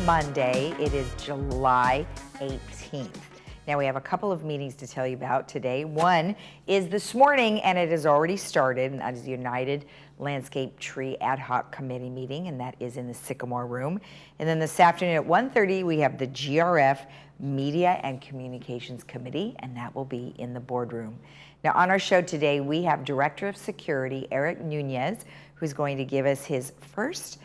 Monday. It is July 18th. Now we have a couple of meetings to tell you about today. One is this morning, and it has already started, and that is the United Landscape Tree Ad Hoc Committee meeting, and that is in the Sycamore Room. And then this afternoon at 1:30, we have the GRF Media and Communications Committee, and that will be in the boardroom. Now on our show today, we have Director of Security, Eric Nunez, who's going to give us his first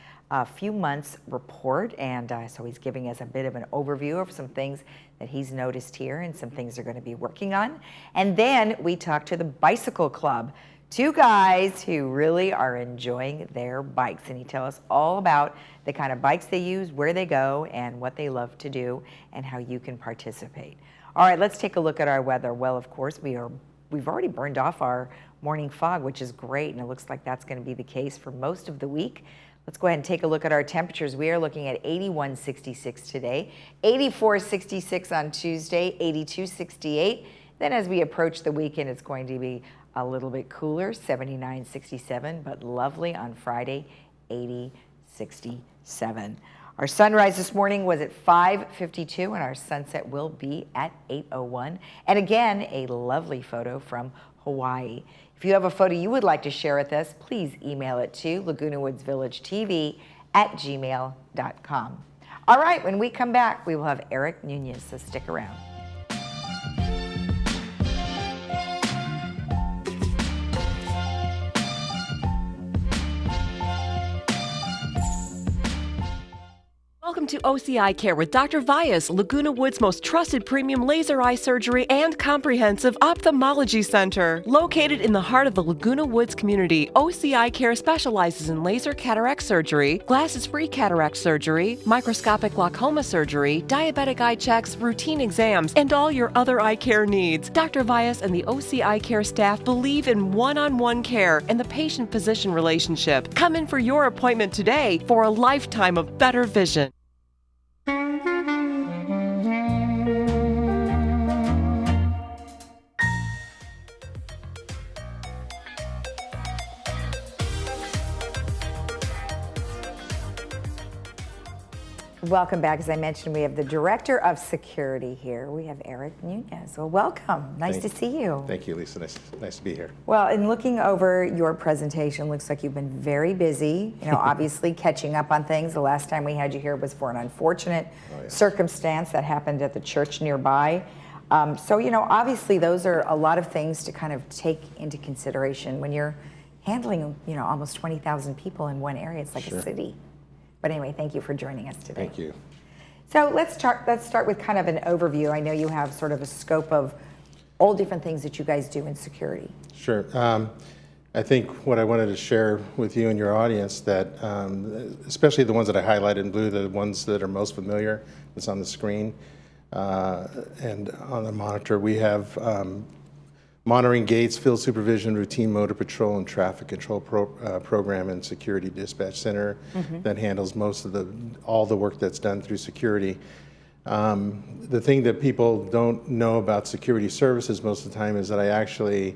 few months report, and so he's giving us a bit of an overview of some things that he's noticed here and some things they're going to be working on. And then we talk to the Bicycle Club, two guys who really are enjoying their bikes, and he tells us all about the kind of bikes they use, where they go, and what they love to do, and how you can participate. All right, let's take a look at our weather. Well, of course, we've already burned off our morning fog, which is great, and it looks like that's going to be the case for most of the week. Let's go ahead and take a look at our temperatures. We are looking at 81.66 today, 84.66 on Tuesday, 82.68. Then as we approach the weekend, it's going to be a little bit cooler, 79.67, but lovely on Friday, 80.67. Our sunrise this morning was at 5:52, and our sunset will be at 8:01. And again, a lovely photo from Hawaii. If you have a photo you would like to share with us, please email it to lagunawoodsvillagetv@gmail.com. All right, when we come back, we will have Eric Nunez, so stick around. Welcome to OCI Care with Dr. Vyas, Laguna Woods' most trusted premium laser eye surgery and comprehensive ophthalmology center. Located in the heart of the Laguna Woods community, OCI Care specializes in laser cataract surgery, glasses-free cataract surgery, microscopic glaucoma surgery, diabetic eye checks, routine exams, and all your other eye care needs. Dr. Vyas and the OCI Care staff believe in one-on-one care and the patient-physician relationship. Come in for your appointment today for a lifetime of better vision. Welcome back. As I mentioned, we have the Director of Security here. We have Eric Nunez. Well, welcome. Nice to see you. Thank you, Lisa. Nice to be here. Well, in looking over your presentation, looks like you've been very busy, obviously catching up on things. The last time we had you here was for an unfortunate circumstance that happened at the church nearby. So, obviously those are a lot of things to kind of take into consideration when you're handling, almost 20,000 people in one area. It's like a city. But anyway, thank you for joining us today. Thank you. So let's start with kind of an overview. I know you have sort of a scope of all different things that you guys do in security. Sure. I think what I wanted to share with you and your audience that, especially the ones that I highlighted in blue, the ones that are most familiar, that's on the screen and on the monitor, we have monitoring gates, field supervision, routine motor patrol, and traffic control program and security dispatch center that handles most of all the work that's done through security. The thing that people don't know about security services most of the time is that I actually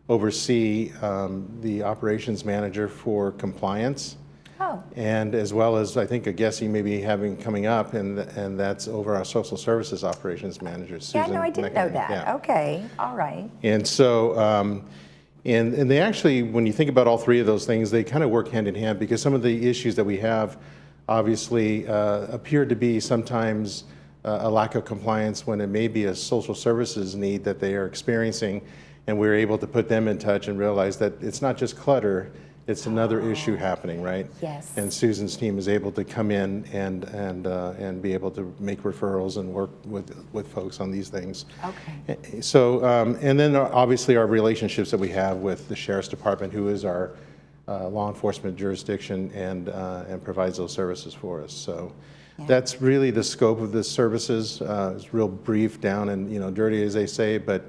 oversee the operations manager for compliance. Oh. And as well as, I think, a guest you may be having coming up, and that's over our social services operations manager, Susan. Yeah, no, I didn't know that. Yeah. Okay, all right. And so, and they actually, when you think about all three of those things, they kind of work hand in hand, because some of the issues that we have obviously appear to be sometimes a lack of compliance when it may be a social services need that they are experiencing, and we're able to put them in touch and realize that it's not just clutter, it's another issue happening, right? Yes. And Susan's team is able to come in and be able to make referrals and work with folks on these things. Okay. So, and then obviously our relationships that we have with the Sheriff's Department, who is our law enforcement jurisdiction and provides those services for us. So that's really the scope of the services. It's real brief down and dirty, as they say. But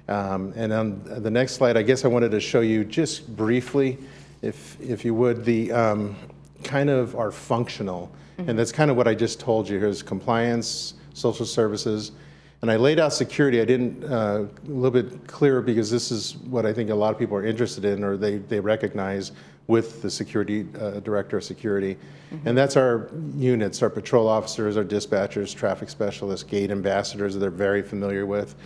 and on the next slide, I guess I wanted to show you just briefly, if you would, the kind of our functional, and that's kind of what I just told you. Here's compliance, social services, and I laid out security. I didn't a little bit clearer because this is what I think a lot of people are interested in, or they recognize with the security director of security. And that's our units, our patrol officers, our dispatchers, traffic specialists, gate ambassadors that they're very familiar with.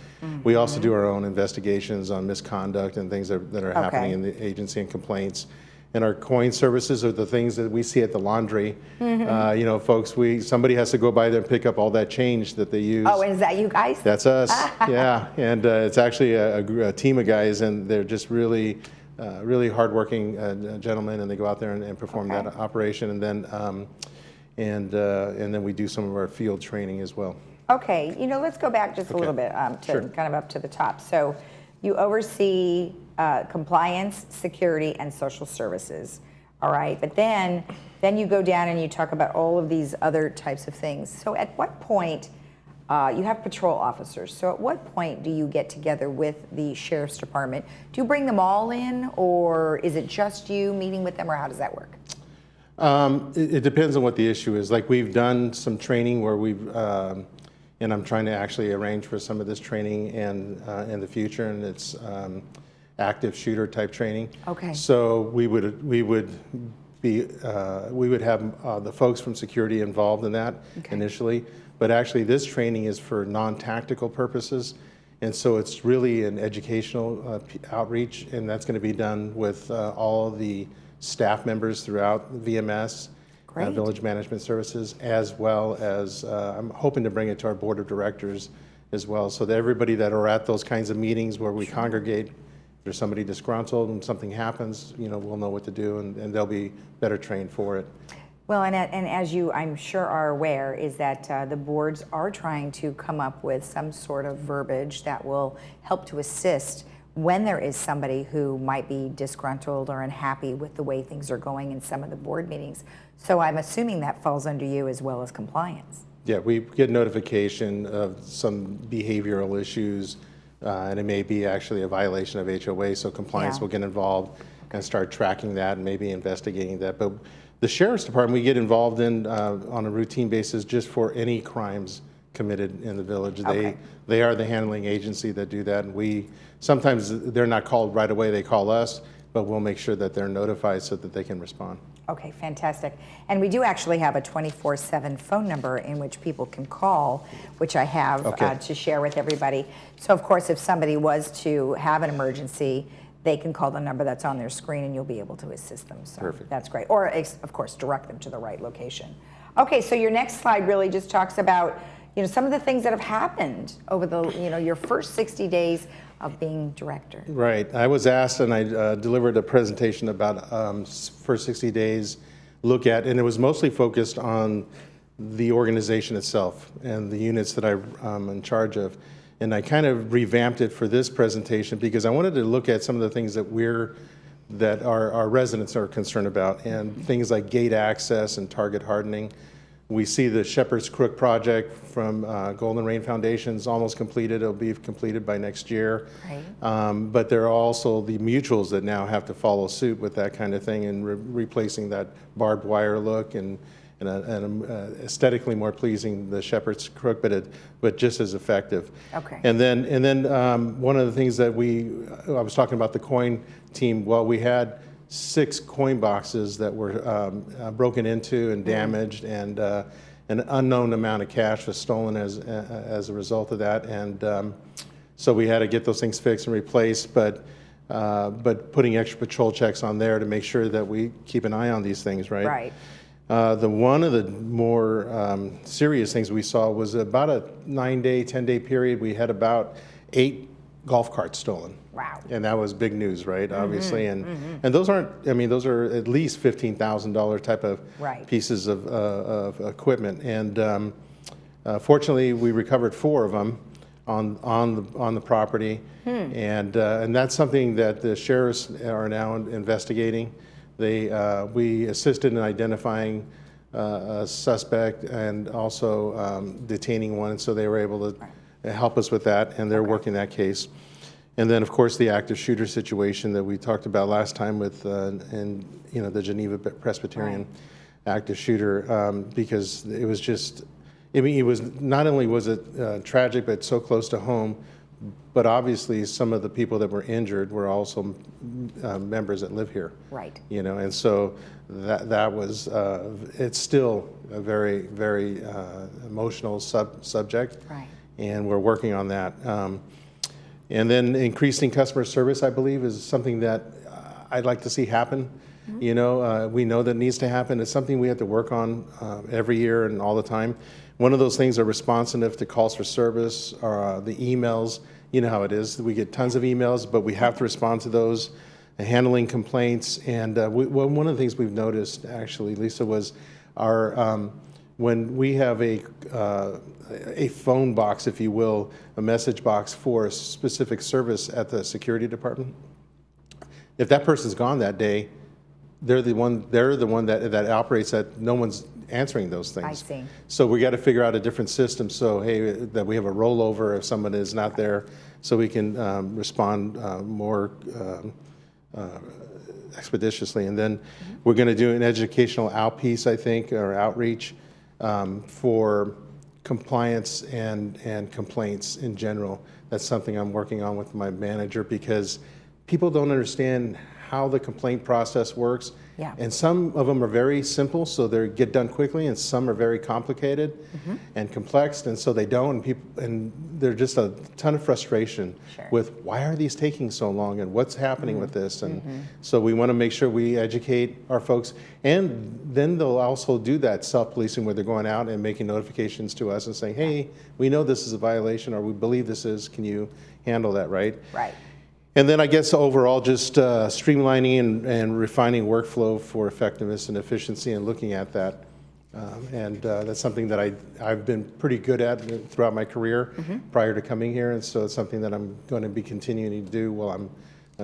We also do our own investigations on misconduct and things that are happening in the agency and complaints. And our coin services are the things that we see at the laundry. You know, folks, somebody has to go by there and pick up all that change that they use. Oh, and is that you guys? That's us, yeah. And it's actually a team of guys, and they're just really hardworking gentlemen, and they go out there and perform that operation, and then we do some of our field training as well. Okay, you know, let's go back just a little bit to kind of up to the top. So you oversee compliance, security, and social services, all right? But then you go down and you talk about all of these other types of things. So at what point, you have patrol officers, so at what point do you get together with the sheriff's department? Do you bring them all in, or is it just you meeting with them, or how does that work? It depends on what the issue is. Like, we've done some training where and I'm trying to actually arrange for some of this training and in the future, and it's active shooter type training. Okay. So we would have the folks from security involved in that initially, but actually this training is for non-tactical purposes, and so it's really an educational outreach, and that's going to be done with all of the staff members throughout VMS. Village Management Services, as well as I'm hoping to bring it to our board of directors as well, so that everybody that are at those kinds of meetings where we congregate, if there's somebody disgruntled and something happens, you know, we'll know what to do, and they'll be better trained for it. Well, and as you, I'm sure, are aware, is that the boards are trying to come up with some sort of verbiage that will help to assist when there is somebody who might be disgruntled or unhappy with the way things are going in some of the board meetings. So I'm assuming that falls under you as well as compliance. Yeah, we get notification of some behavioral issues, and it may be actually a violation of HOA, so compliance will get involved and start tracking that and maybe investigating that. But the sheriff's department, we get involved in on a routine basis just for any crimes committed in the village. They are the handling agency that do that, and sometimes they're not called right away, they call us, but we'll make sure that they're notified so that they can respond. Okay, fantastic. And we do actually have a 24/7 phone number in which people can call, which I have to share with everybody. So of course, if somebody was to have an emergency, they can call the number that's on their screen and you'll be able to assist them. So Perfect. That's great. Or of course, direct them to the right location. Okay, so your next slide really just talks about, you know, some of the things that have happened over the, you know, your first 60 days of being director. Right. I was asked, and I delivered a presentation about first 60 days look at, and it was mostly focused on the organization itself and the units that I'm in charge of. And I kind of revamped it for this presentation because I wanted to look at some of the things that our residents are concerned about, and things like gate access and target hardening. We see the Shepherd's Crook project from Golden Rain Foundation's almost completed. It'll be completed by next year. Right. But there are also the mutuals that now have to follow suit with that kind of thing, and replacing that barbed wire look and aesthetically more pleasing, the Shepherd's Crook, but just as effective. Okay. And then one of the things that I was talking about the coin team. Well, we had 6 coin boxes that were broken into and damaged, and an unknown amount of cash was stolen as a result of that. And so we had to get those things fixed and replaced, but putting extra patrol checks on there to make sure that we keep an eye on these things, right? Right. One of the more serious things we saw was about a 9-day, 10-day period. We had about 8 golf carts stolen. Wow. And that was big news, right? Obviously, and those aren't. I mean, those are at least $15,000 type of pieces of equipment. And fortunately, we recovered 4 of them on the property, and that's something that the sheriffs are now investigating. We assisted in identifying a suspect and also detaining one, so they were able to help us with that, and they're working that case. And then, of course, the active shooter situation that we talked about last time with, the Geneva Presbyterian active shooter, because it was just, I mean, it was not only was it tragic, but so close to home. But obviously, some of the people that were injured were also members that live here. Right. You know, and so that was, it's still a very, very emotional subject. Right. And we're working on that. And then increasing customer service, I believe, is something that I'd like to see happen. You know, we know that needs to happen. It's something we have to work on every year and all the time. One of those things are responsive to calls for service, or the emails. You know how it is. We get tons of emails, but we have to respond to those, handling complaints. And one of the things we've noticed, actually, Lisa, was our when we have a phone box, if you will, a message box for a specific service at the security department. If that person's gone that day, they're the one that operates that. No one's answering those things. I see. So we got to figure out a different system. So hey, that we have a rollover if someone is not there, so we can respond more expeditiously. And then we're going to do an educational outpiece, I think, or outreach for compliance and complaints in general. That's something I'm working on with my manager, because people don't understand how the complaint process works. Yeah. And some of them are very simple, so they get done quickly, and some are very complicated and complex, and so they don't. And there's just a ton of frustration with why are these taking so long and what's happening with this. And so we want to make sure we educate our folks, and then they'll also do that self-policing where they're going out and making notifications to us and saying, hey, we know this is a violation, or we believe this is, can you handle that, right? Right. And then I guess overall just streamlining and refining workflow for effectiveness and efficiency, and looking at that. And that's something that I've been pretty good at throughout my career prior to coming here. And so it's something that I'm going to be continuing to do while I'm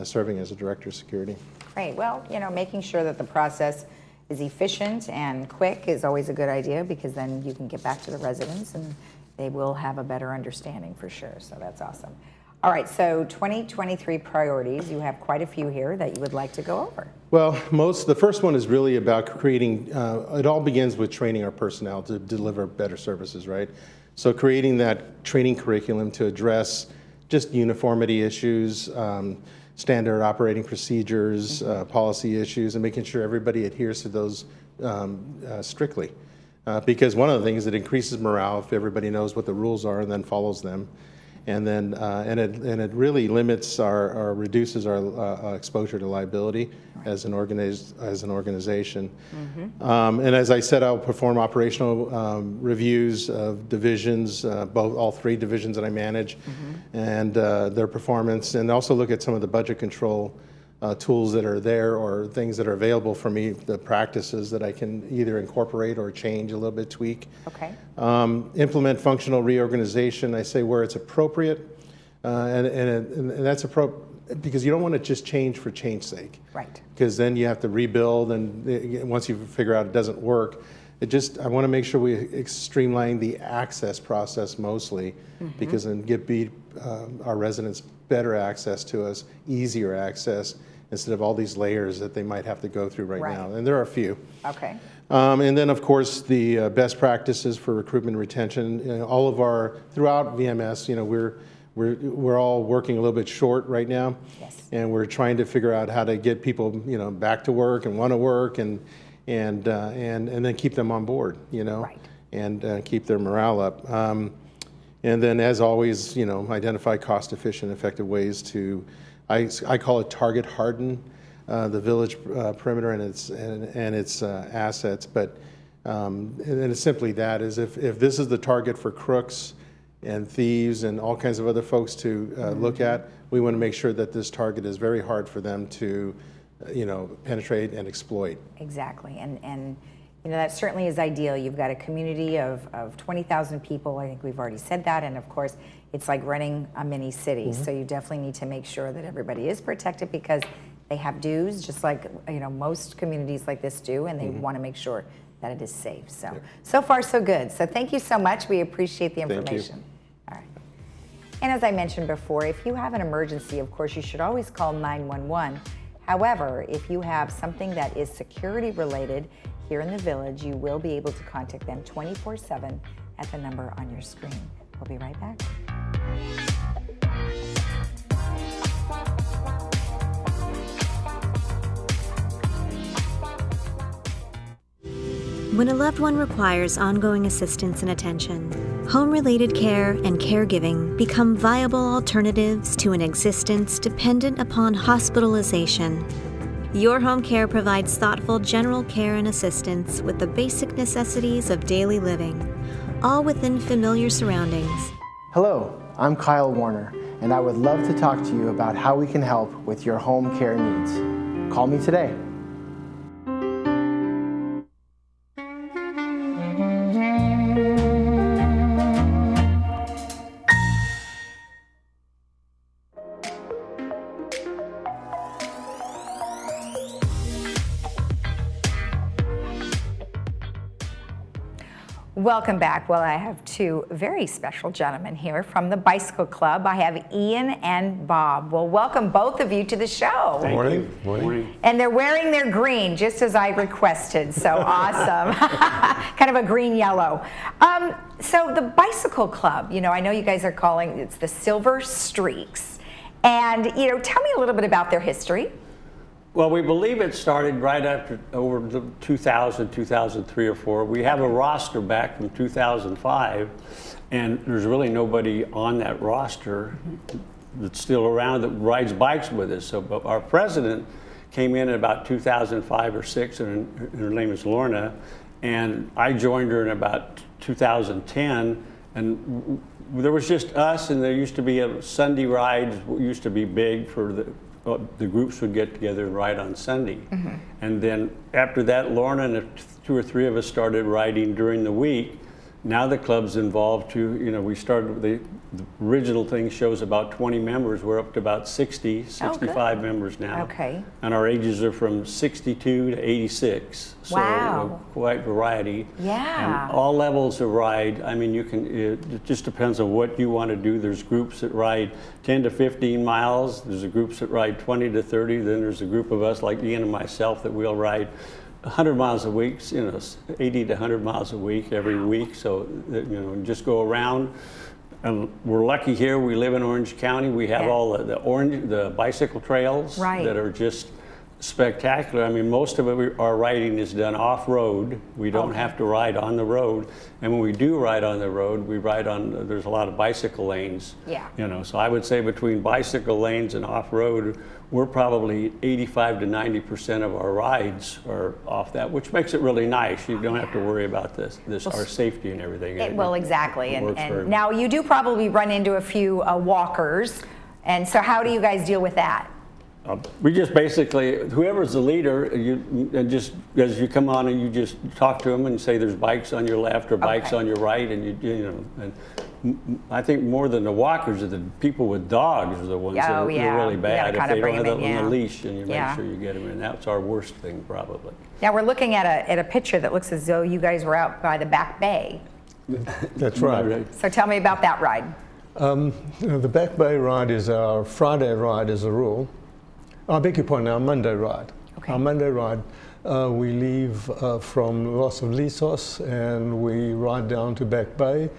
serving as a director of security. Great. Well, you know, making sure that the process is efficient and quick is always a good idea, because then you can get back to the residents and they will have a better understanding for sure. So that's awesome. All right, so 2023 priorities, you have quite a few here that you would like to go over. Well, the first one is really about creating, it all begins with training our personnel to deliver better services, right? So creating that training curriculum to address just uniformity issues, standard operating procedures, policy issues, and making sure everybody adheres to those strictly. Because one of the things that increases morale if everybody knows what the rules are and then follows them. And then it really limits reduces our exposure to liability as an organization. And as I said, I'll perform operational reviews of divisions, all three divisions that I manage, and their performance, and also look at some of the budget control tools that are there, or things that are available for me, the practices that I can either incorporate or change a little bit, tweak. Okay. Implement functional reorganization, I say, where it's appropriate, and that's appropriate because you don't want to just change for change's sake. Right. Because then you have to rebuild, and once you figure out it doesn't work, I want to make sure we streamline the access process mostly, because then give our residents better access to us, easier access, instead of all these layers that they might have to go through right now. And there are a few. Okay. And then, of course, the best practices for recruitment and retention. You know, throughout VMS, you know, we're all working a little bit short right now. Yes. And we're trying to figure out how to get people, you know, back to work and want to work, and then keep them on board, you know, right. And keep their morale up. And then, as always, you know, identify cost-efficient, effective ways to, I call it target harden the village perimeter and its assets. But and it's simply that, is if this is the target for crooks and thieves and all kinds of other folks to look at, we want to make sure that this target is very hard for them to, you know, penetrate and exploit. Exactly, and you know, that certainly is ideal. You've got a community of 20,000 people. I think we've already said that, and of course, it's like running a mini city. So you definitely need to make sure that everybody is protected, because they have dues, just like, you know, most communities like this do, and they want to make sure that it is safe. So, so far so good. So thank you so much. We appreciate the information. All right. And as I mentioned before, if you have an emergency, of course, you should always call 911. However, if you have something that is security related here in the village, you will be able to contact them 24/7 at the number on your screen. We'll be right back. When a loved one requires ongoing assistance and attention, home-related care and caregiving become viable alternatives to an existence dependent upon hospitalization. Your home care provides thoughtful general care and assistance with the basic necessities of daily living, all within familiar surroundings. Hello, I'm Kyle Warner, and I would love to talk to you about how we can help with your home care needs. Call me today. Welcome back. Well, I have two very special gentlemen here from the Bicycle Club. I have Ian and Bob. Well, welcome both of you to the show. Morning. Morning. And they're wearing their green, just as I requested, so awesome. Kind of a green-yellow. So the Bicycle Club, you know, I know you guys are calling, it's the Silver Streaks. And, you know, tell me a little bit about their history. Well, we believe it started right after over 2000, 2003 or 4. We have a roster back from 2005, and there's really nobody on that roster that's still around that rides bikes with us. So, but our president came in about 2005 or 6, and her name is Lorna, and I joined her in about 2010, and there was just us, and there used to be a Sunday rides, used to be big for the groups would get together and ride on Sunday. And then after that, Lorna and 2 or 3 of us started riding during the week. Now the club's involved too. You know, we started, the original thing shows about 20 members. We're up to about 60, 65 members now. Okay. And our ages are from 62 to 86. So Wow. Quite variety. Yeah. And all levels of ride. I mean, you can, it just depends on what you want to do. There's groups that ride 10 to 15 miles. There's groups that ride 20 to 30. Then there's a group of us like Ian and myself that we'll ride 100 miles a week, you know, 80 to 100 miles a week every week. So, you know, just go around. And we're lucky here. We live in Orange County. We have all the bicycle trails that are just spectacular. I mean, most of it, our riding is done off-road. We don't have to ride on the road. And when we do ride on the road, we ride on, there's a lot of bicycle lanes. Yeah. You know, so I would say between bicycle lanes and off-road, we're probably 85 to 90% of our rides are off that, which makes it really nice. You don't have to worry about this our safety and everything. Well, exactly. And now you do probably run into a few walkers. And so how do you guys deal with that? We just basically, whoever's the leader, and just as you come on and you just talk to them and say there's bikes on your left or bikes on your right, and you know, and I think more than the walkers are the people with dogs are the ones that are really bad if they don't have them on the leash, and you make sure you get them in. That's our worst thing probably. Now we're looking at a picture that looks as though you guys were out by the Back Bay. That's right. So tell me about that ride. The Back Bay ride is our Friday ride as a rule. I beg your pardon, our Monday ride. Okay. Our Monday ride, we leave from Los Lisos and we ride down to Back Bay.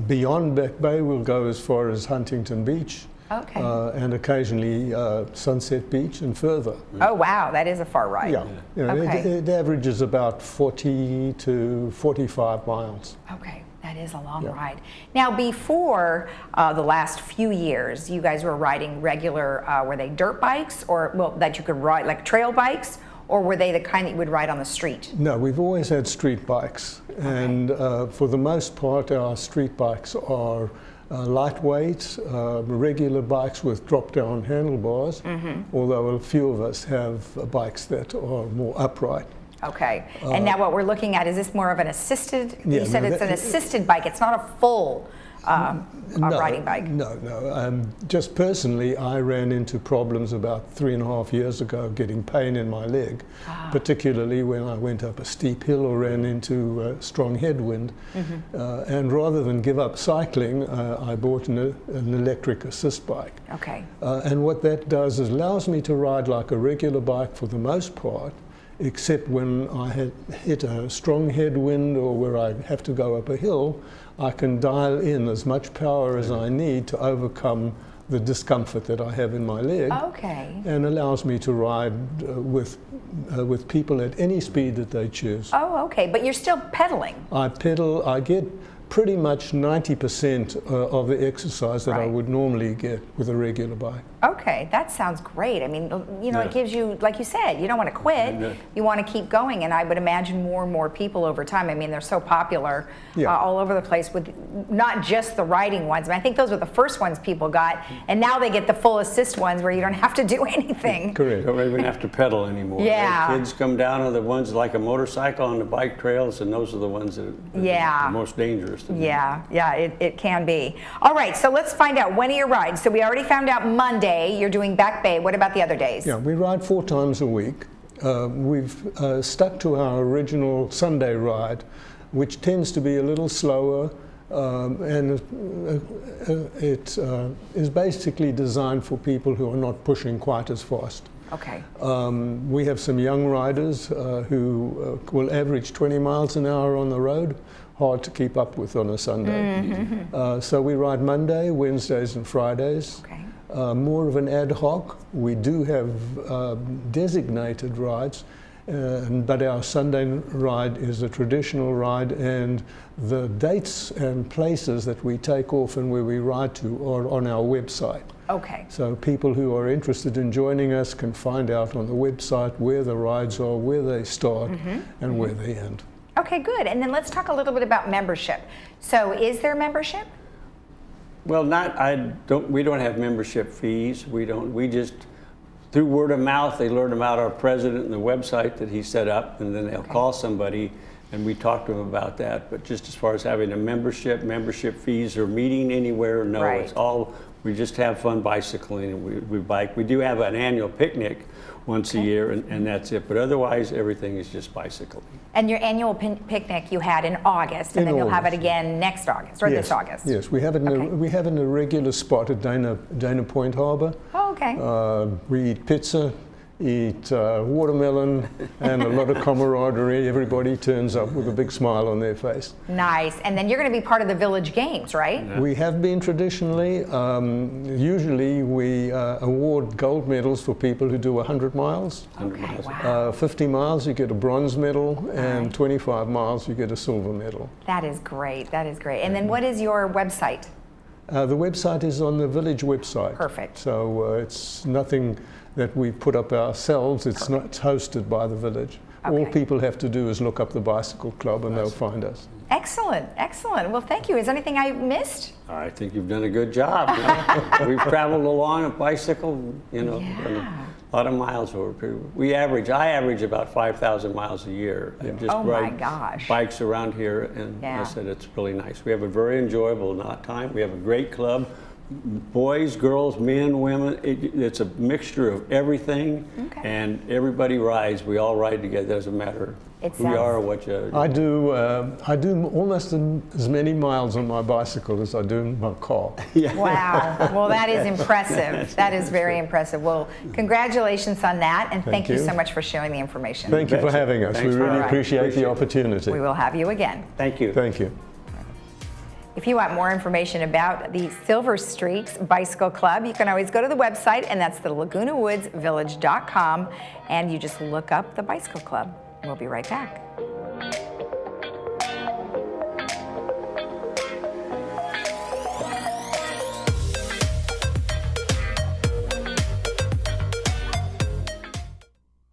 Beyond Back Bay, we'll go as far as Huntington Beach. Okay. And occasionally Sunset Beach and further. Oh, wow, that is a far ride. Yeah. You know, it averages about 40 to 45 miles. Okay. That is a long ride. Now, before the last few years, you guys were riding regular, were they dirt bikes or, well, that you could ride, like trail bikes, or were they the kind that you would ride on the street? No, we've always had street bikes. And for the most part, our street bikes are lightweight, regular bikes with drop-down handlebars, although a few of us have bikes that are more upright. Okay, and now what we're looking at, is this more of an assisted, you said it's an assisted bike, it's not a full riding bike? No. Just personally, I ran into problems about 3.5 years ago getting pain in my leg, particularly when I went up a steep hill or ran into strong headwind. And rather than give up cycling, I bought an electric assist bike. Okay. And what that does is allows me to ride like a regular bike for the most part, except when I hit a strong headwind or where I have to go up a hill, I can dial in as much power as I need to overcome the discomfort that I have in my leg. Okay. And allows me to ride with people at any speed that they choose. Oh, okay. But you're still pedaling. I pedal, I get pretty much 90% of the exercise that I would normally get with a regular bike. Okay, that sounds great. I mean, you know, it gives you, like you said, you don't want to quit. You want to keep going, and I would imagine more and more people over time. I mean, they're so popular all over the place with not just the riding ones. I mean, I think those were the first ones people got, and now they get the full assist ones where you don't have to do anything. Correct. Don't even have to pedal anymore. Yeah. The kids come down are the ones like a motorcycle on the bike trails, and those are the ones that are the most dangerous. Yeah, it can be. All right, so let's find out, when are your rides? So we already found out Monday you're doing Back Bay. What about the other days? Yeah, we ride 4 times a week. We've stuck to our original Sunday ride, which tends to be a little slower, and it is basically designed for people who are not pushing quite as fast. Okay. We have some young riders who will average 20 miles an hour on the road. Hard to keep up with on a Sunday. So we ride Monday, Wednesdays and Fridays. Okay. More of an ad hoc. We do have designated rides, but our Sunday ride is a traditional ride, and the dates and places that we take off and where we ride to are on our website. Okay. So people who are interested in joining us can find out on the website where the rides are, where they start, and where they end. Okay, good. And then let's talk a little bit about membership. So is there membership? Well, we don't have membership fees. We just, through word of mouth, they learn about our president and the website that he set up, and then they'll call somebody and we talk to them about that. But just as far as having a membership fees or meeting anywhere, no, it's all, we just have fun bicycling and we bike. We do have an annual picnic once a year, and that's it. But otherwise, everything is just bicycling. And your annual picnic you had in August, and then you'll have it again next August, or this August. Yes, we have it in a regular spot at Dana Point Harbor. Oh, okay. We eat pizza, eat watermelon, and a lot of camaraderie. Everybody turns up with a big smile on their face. Nice. And then you're going to be part of the Village Games, right? Yeah. We have been traditionally. Usually we award gold medals for people who do 100 miles. 100 miles. Wow. 50 miles you get a bronze medal, and 25 miles you get a silver medal. That is great. That is great. And then what is your website? The website is on the Village website. Perfect. So it's nothing that we put up ourselves. It's not. It's hosted by the Village. Okay. All people have to do is look up the Bicycle Club and they'll find us. Excellent, excellent. Well, thank you. Is there anything I missed? I think you've done a good job. We've traveled along a bicycle, done a lot of miles over a period. I average about 5,000 miles a year. And just ride bikes around here, and I said it's really nice. We have a very enjoyable time. We have a great club. Boys, girls, men, women, it's a mixture of everything, and everybody rides. We all ride together. It doesn't matter who you are or what you are. I do almost as many miles on my bicycle as I do in my car. Wow. Well, that is impressive. That is very impressive. Well, congratulations on that, and thank you so much for sharing the information. Thank you for having us. We really appreciate the opportunity. We will have you again. Thank you. Thank you. If you want more information about the Silver Streaks Bicycle Club, you can always go to the website, and that's the LagunaWoodsVillage.com, and you just look up the Bicycle Club. We'll be right back.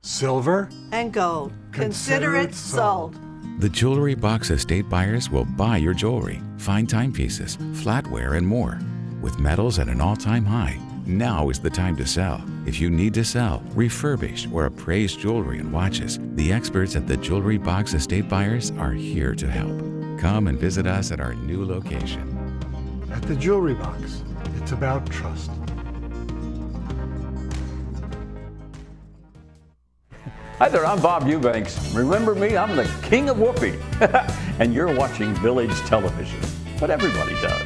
Silver and gold. Consider it sold. The Jewelry Box Estate buyers will buy your jewelry, fine timepieces, flatware, and more. With metals at an all-time high, now is the time to sell. If you need to sell, refurbish, or appraise jewelry and watches, the experts at the Jewelry Box Estate buyers are here to help. Come and visit us at our new location. At the Jewelry Box, it's about trust. Hi there, I'm Bob Eubanks. Remember me? I'm the king of whoopee. And you're watching Village Television. But everybody does.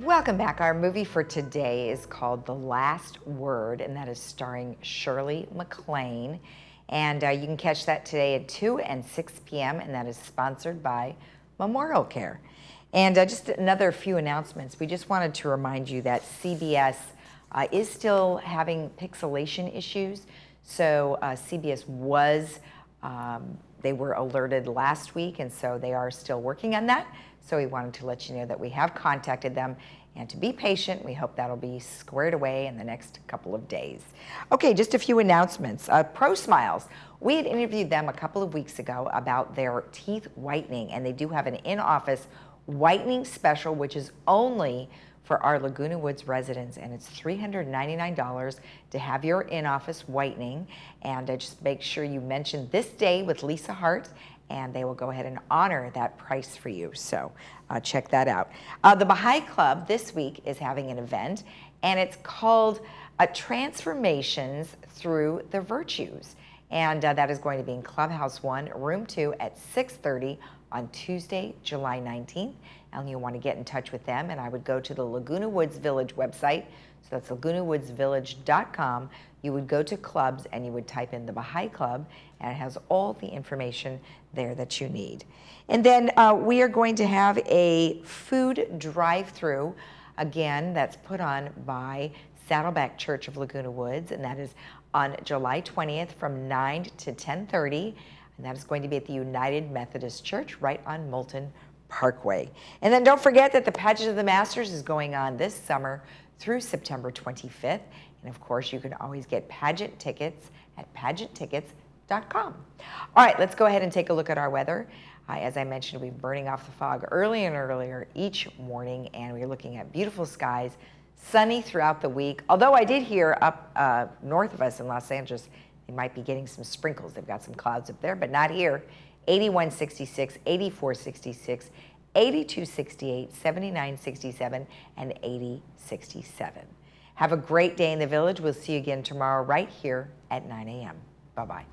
Welcome back. Our movie for today is called The Last Word, and that is starring Shirley MacLaine. And you can catch that today at 2 and 6 p.m., and that is sponsored by Memorial Care. And just another few announcements. We just wanted to remind you that CBS is still having pixelation issues. So CBS was, they were alerted last week, and so they are still working on that. So we wanted to let you know that we have contacted them and to be patient. We hope that'll be squared away in the next couple of days. Okay, just a few announcements. Pro Smiles, we had interviewed them a couple of weeks ago about their teeth whitening, and they do have an in-office whitening special, which is only for our Laguna Woods residents, and it's $399 to have your in-office whitening. And just make sure you mention ThisDay with Lisa Hart, and they will go ahead and honor that price for you. So check that out. The Baha'i Club this week is having an event, and it's called Transformations Through the Virtues. And that is going to be in Clubhouse 1, Room 2 at 6:30 on Tuesday, July 19th. And you'll want to get in touch with them, and I would go to the Laguna Woods Village website. So that's lagunawoodsvillage.com. You would go to clubs and you would type in the Baha'i Club, and it has all the information there that you need. And then we are going to have a food drive-through, again, that's put on by Saddleback Church of Laguna Woods, and that is on July 20th from 9 to 10:30, and that is going to be at the United Methodist Church right on Moulton Parkway. And then don't forget that the Pageant of the Masters is going on this summer through September 25th. And of course, you can always get pageant tickets at pageanttickets.com. All right, let's go ahead and take a look at our weather. As I mentioned, we're burning off the fog earlier and earlier each morning, and we're looking at beautiful skies, sunny throughout the week. Although I did hear up north of us in Los Angeles, they might be getting some sprinkles. They've got some clouds up there, but not here. 81-66, 84-66, 82-68, 79-67, and 80-67. Have a great day in the village. We'll see you again tomorrow right here at 9 a.m. Bye-bye.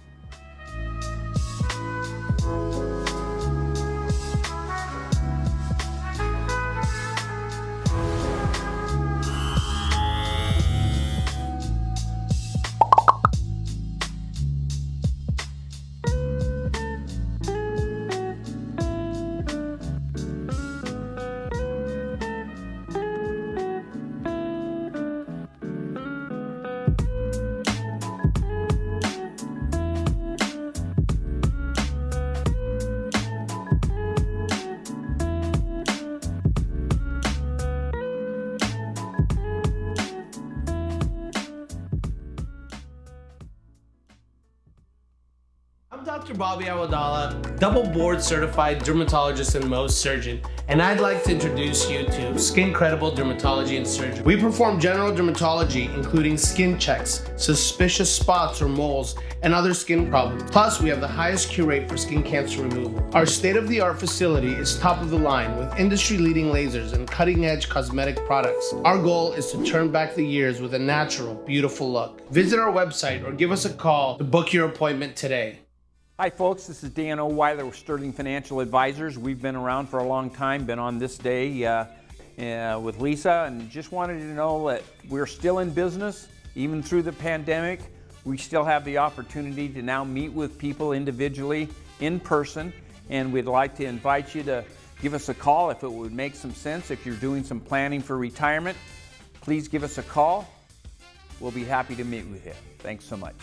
Dr. Bobby Awadala, double board certified dermatologist and Mohs surgeon, and I'd like to introduce you to Skincredi Dermatology and Surgery. We perform general dermatology, including skin checks, suspicious spots or moles, and other skin problems. Plus, we have the highest cure rate for skin cancer removal. Our state-of-the-art facility is top of the line with industry-leading lasers and cutting-edge cosmetic products. Our goal is to turn back the years with a natural, beautiful look. Visit our website or give us a call to book your appointment today. Hi folks, this is Dan O'Weiler with Sterling Financial Advisors. We've been around for a long time, been on ThisDay with Lisa, and just wanted you to know that we're still in business, even through the pandemic. We still have the opportunity to now meet with people individually, in person, and we'd like to invite you to give us a call if it would make some sense. If you're doing some planning for retirement, please give us a call. We'll be happy to meet with you. Thanks so much.